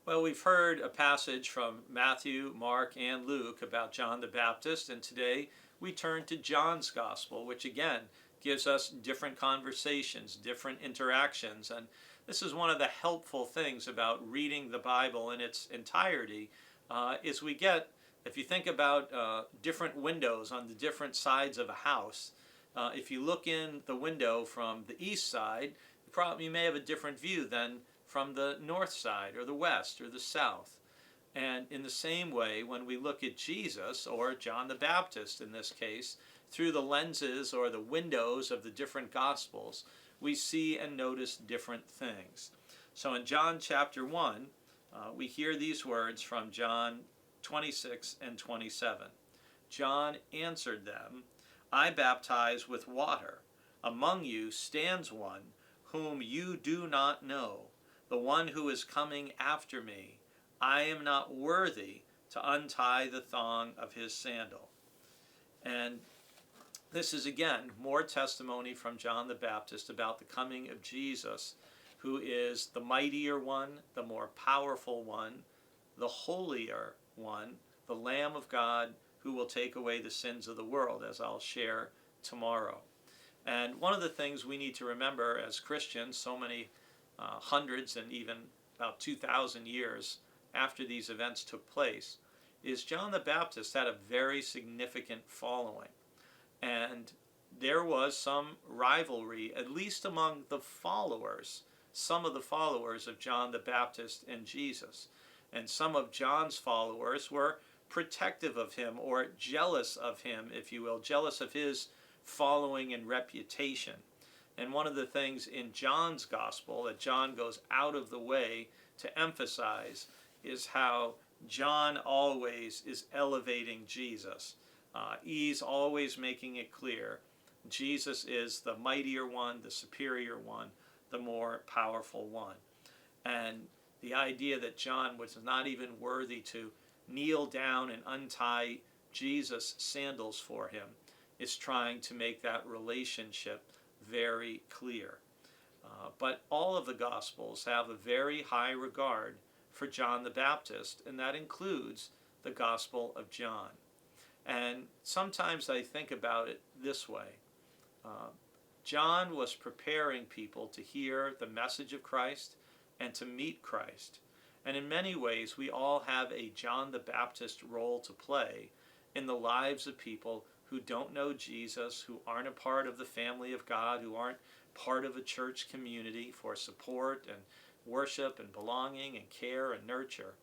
Well, we've heard a passage from Matthew, Mark, and Luke about John the Baptist, and today we turn to John's Gospel, which again gives us different conversations, different interactions, and this is one of the helpful things about reading the Bible in its entirety, is we get, if you think about different windows on the different sides of a house, if you look in the window from the east side, you may have a different view than from the north side or the west or the south. And in the same way, when we look at Jesus, or John the Baptist in this case, through the lenses or the windows of the different Gospels, we see and notice different things. So in John chapter 1, we hear these words from John 26 and 27. John answered them, "I baptize with water. Among you stands one whom you do not know, the one who is coming after me. I am not worthy to untie the thong of his sandal." And this is again more testimony from John the Baptist about the coming of Jesus, who is the mightier one, the more powerful one, the holier one, the Lamb of God who will take away the sins of the world, as I'll share tomorrow. And one of the things we need to remember as Christians, so many hundreds and even about 2,000 years after these events took place, is John the Baptist had a very significant following. And there was some rivalry, at least among the followers, some of the followers of John the Baptist and Jesus. And some of John's followers were protective of him, or jealous of him, if you will, jealous of his following and reputation. And one of the things in John's gospel that John goes out of the way to emphasize is how John always is elevating Jesus. He's always making it clear Jesus is the mightier one, the superior one, the more powerful one. And the idea that John was not even worthy to kneel down and untie Jesus' sandals for him is trying to make that relationship very clear. But all of the Gospels have a very high regard for John the Baptist, and that includes the Gospel of John. And sometimes I think about it this way. John was preparing people to hear the message of Christ and to meet Christ. And in many ways, we all have a John the Baptist role to play in the lives of people who don't know Jesus, who aren't a part of the family of God, who aren't part of a church community for support and worship and belonging and care and nurture.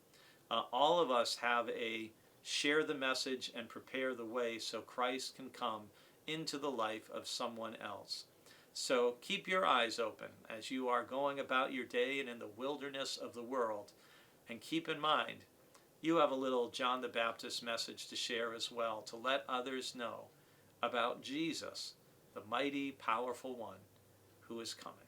All of us have a share the message and prepare the way so Christ can come into the life of someone else. So keep your eyes open as you are going about your day and in the wilderness of the world. And keep in mind, you have a little John the Baptist message to share as well, to let others know about Jesus, the mighty, powerful one who is coming.